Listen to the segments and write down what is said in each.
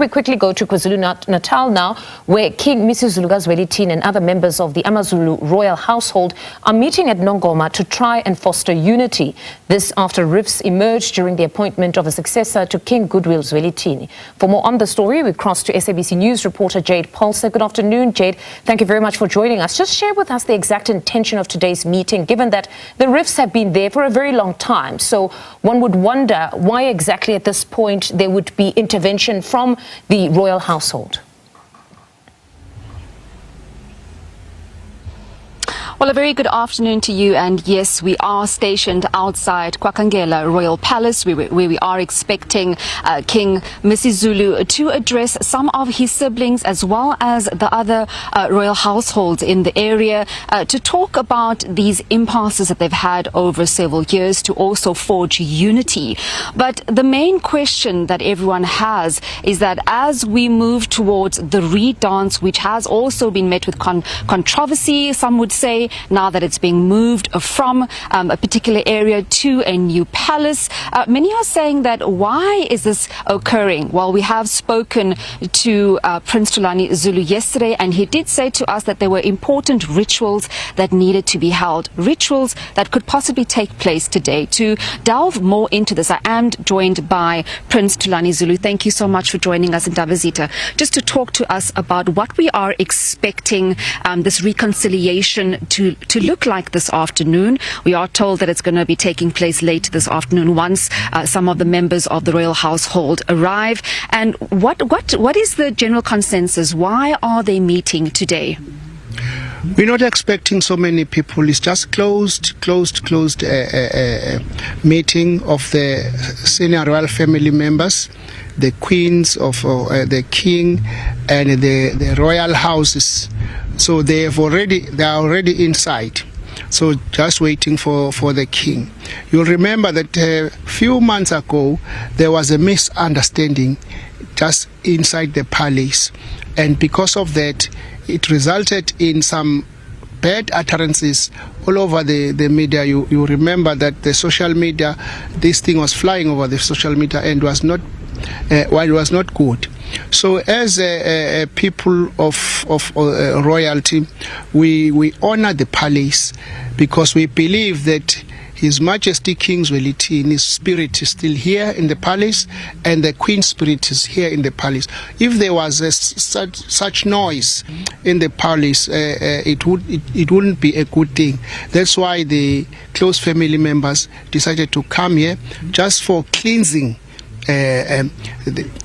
we quickly go to KwaZulu-Natal now, where King Misuzulu Zwelithini and other members of the AmaZulu royal household are meeting at Nongoma to try and foster unity. This after rifts emerged during the appointment of a successor to King Goodwill Zwelithini. For more on the story, we cross to SABC News reporter Jayed Paulse. Good afternoon, Jayed. Thank you very much for joining us. Just share with us the exact intention of today's meeting, given that the rifts have been there for a very long time. So one would wonder why exactly at this point there would be intervention from the royal household. Well, a very good afternoon to you, and yes, we are stationed outside KwaKhangela Royal Palace where we are expecting King Misuzulu to address some of his siblings as well as the other royal households in the area to talk about these impasses that they've had over several years, to also forge unity. But the main question that everyone has is that as we move towards the Reed dance, which has also been met with controversy, some would say, now that it's being moved from a particular area to a new palace. Many are saying that why is this occurring? Well, we have spoken to Prince Thulani Zulu yesterday, and he did say to us that there were important rituals that needed to be held, rituals that could possibly take place today. To delve more into this, I am joined by Prince Thulani Zulu. Thank you so much for joining us in Davizita, just to talk to us about what we are expecting this reconciliation to look like this afternoon. We are told that it's going to be taking place late this afternoon once some of the members of the royal household arrive. And what is the general consensus? Why are they meeting today? We're not expecting so many people. It's just closed meeting of the senior royal family members, the queens of the king and the royal houses. So they are already inside. So just waiting for the king. You'll remember that a few months ago there was a misunderstanding just inside the palace, and because of that it resulted in some bad utterances all over the media. You remember that the social media, this thing was flying over the social media and was not it was not good. So as a people of royalty, we honor the palace because we believe that His Majesty King Zwelithini's spirit is still here in the palace, and the Queen's spirit is here in the palace. If there was such noise in the palace, it wouldn't be a good thing. That's why the close family members decided to come here just for cleansing.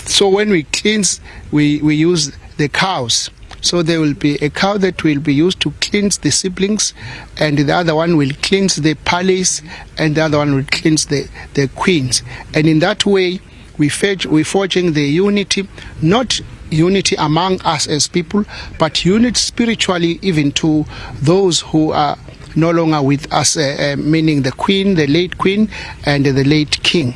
So when we cleanse, we use the cows. So there will be a cow that will be used to cleanse the siblings, and the other one will cleanse the palace, and the other one will cleanse the queens. And in that way, we're forging the unity, not unity among us as people, but unity spiritually even to those who are no longer with us, meaning the queen, the late queen, and the late king.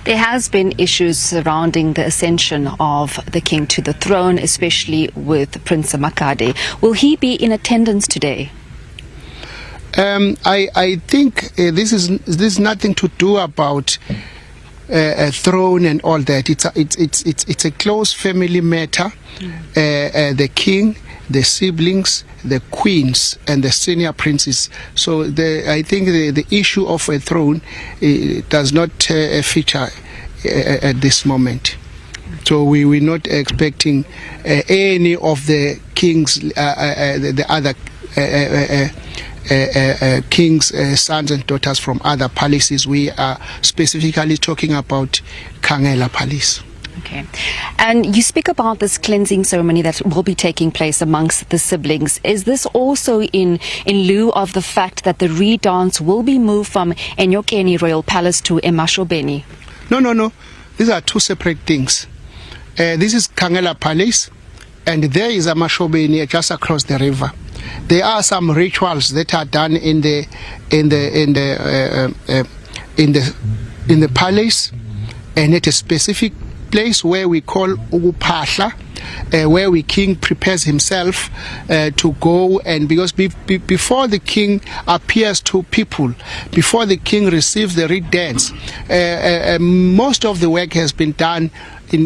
There has been issues surrounding the ascension of the king to the throne, especially with Prince Makade. Will he be in attendance today? I think this is nothing to do about a throne and all that. It's a close family matter. The king, the siblings, the queens, and the senior princes. So I think the issue of a throne does not feature at this moment. So we're not expecting any of the kings, the other kings' sons and daughters from other palaces. We are specifically talking about Khangela Palace. Okay. And you speak about this cleansing ceremony that will be taking place amongst the siblings. Is this also in lieu of the fact that the Reed dance will be moved from Enyokeni Royal Palace to eMashobeni? No. These are two separate things. This is Khangela Palace, and there is eMashobeni just across the river. There are some rituals that are done in the palace, and at a specific place where we call Uguphahla, where the king prepares himself to go, and because before the king appears to people, before the king receives the Reed dance, most of the work has been done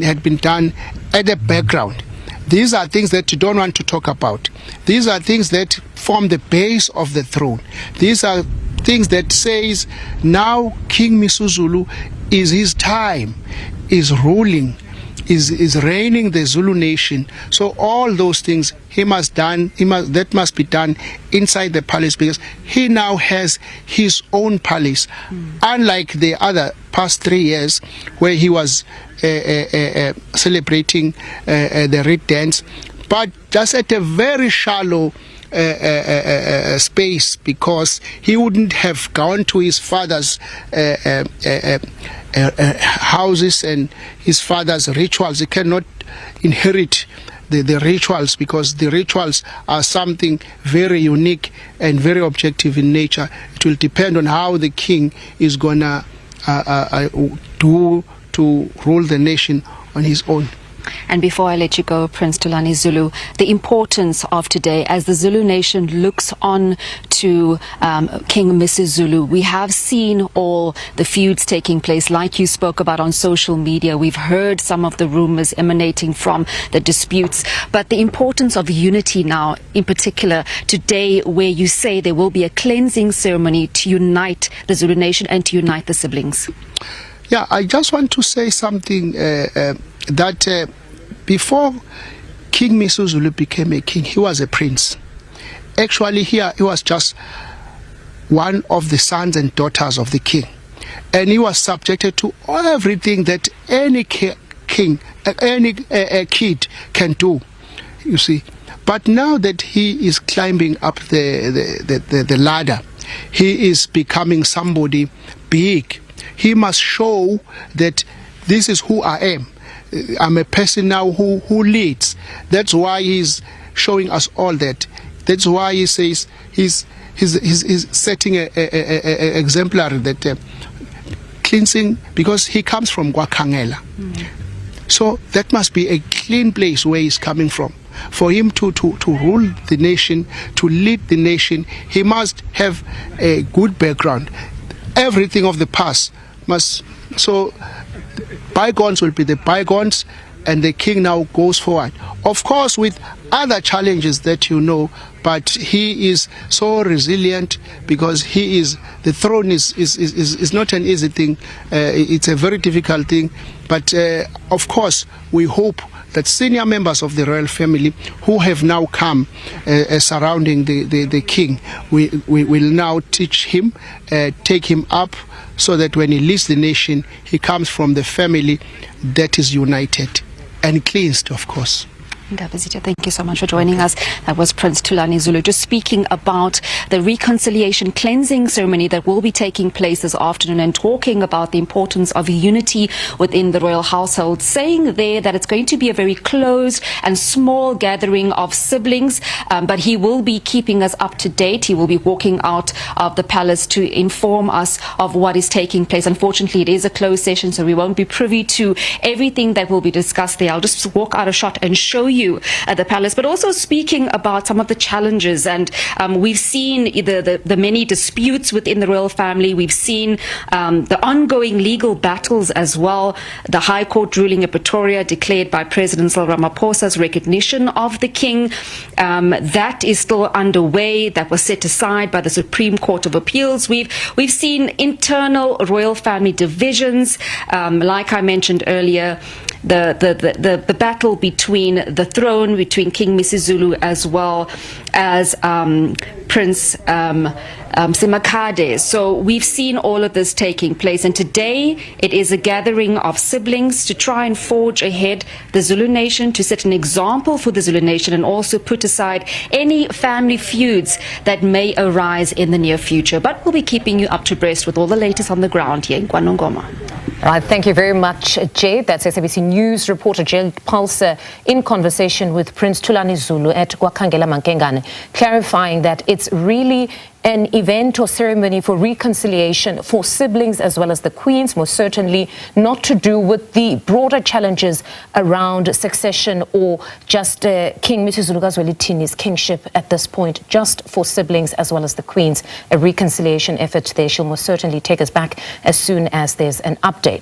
had been done at the background. These are things that you don't want to talk about. These are things that form the base of the throne. These are things that says now King Misuzulu is his time, is ruling, is reigning the Zulu nation. So all those things that must be done inside the palace, because he now has his own palace. Unlike the other past 3 years where he was celebrating the Red Dance, but just at a very shallow space, because he wouldn't have gone to his father's houses and his father's rituals. He cannot inherit the rituals, because the rituals are something very unique and very objective in nature. It will depend on how the king is gonna do to rule the nation on his own. And before I let you go, Prince Thulani Zulu, the importance of today as the Zulu nation looks on to King Misuzulu. We have seen all the feuds taking place, like you spoke about on social media. We've heard some of the rumors emanating from the disputes, but the importance of unity now, in particular today, where you say there will be a cleansing ceremony to unite the Zulu nation and to unite the siblings. Yeah, I just want to say something that before King Misuzulu became a king, he was a prince. Actually, here he was just one of the sons and daughters of the king, and he was subjected to everything that any kid can do, you see. But now that he is climbing up the ladder, he is becoming somebody big. He must show that this is who I am. I'm a person now who leads. That's why he's showing us all that. That's why he says he's setting a exemplary that cleansing, because he comes from Kwakangela. So that must be a clean place where he's coming from. For him to rule the nation, to lead the nation, he must have a good background. Everything of the past must, so bygones will be the bygones, and the king now goes forward. Of course, with other challenges that you know, but he is so resilient, because the throne is not an easy thing. It's a very difficult thing. But of course, we hope that senior members of the royal family who have now come surrounding the king, we will now teach him, take him up, so that when he leads the nation, he comes from the family that is united and cleansed, of course. Thank you so much for joining us. That was Prince Thulani Zulu, just speaking about the reconciliation cleansing ceremony that will be taking place this afternoon, and talking about the importance of unity within the royal household, saying there that it's going to be a very closed and small gathering of siblings, but he will be keeping us up to date. He will be walking out of the palace to inform us of what is taking place. Unfortunately, it is a closed session, so we won't be privy to everything that will be discussed there. I'll just walk out a shot and show you at the palace, but also speaking about some of the challenges. And we've seen the many disputes within the royal family. We've seen the ongoing legal battles as well. The High Court ruling in Pretoria declared by President Cyril Ramaphosa's recognition of the king. That is still underway. That was set aside by the Supreme Court of Appeals. We've seen internal royal family divisions. Like I mentioned earlier, the battle between the throne, between King Misuzulu as well as Prince Simakade. So we've seen all of this taking place, and today it is a gathering of siblings to try and forge ahead the Zulu nation, to set an example for the Zulu nation, and also put aside any family feuds that may arise in the near future. But we'll be keeping you up to breast with all the latest on the ground here in Nongoma. All right, thank you very much, Jay. That's SABC News reporter Jayed Paulse in conversation with Prince Thulani Zulu at Kwakangela Mankengane, clarifying that it's really an event or ceremony for reconciliation for siblings as well as the queens, most certainly not to do with the broader challenges around succession or just King Misuzulu Zwelithini's kingship at this point, just for siblings as well as the queens. A reconciliation effort there. She'll most certainly take us back as soon as there's an update.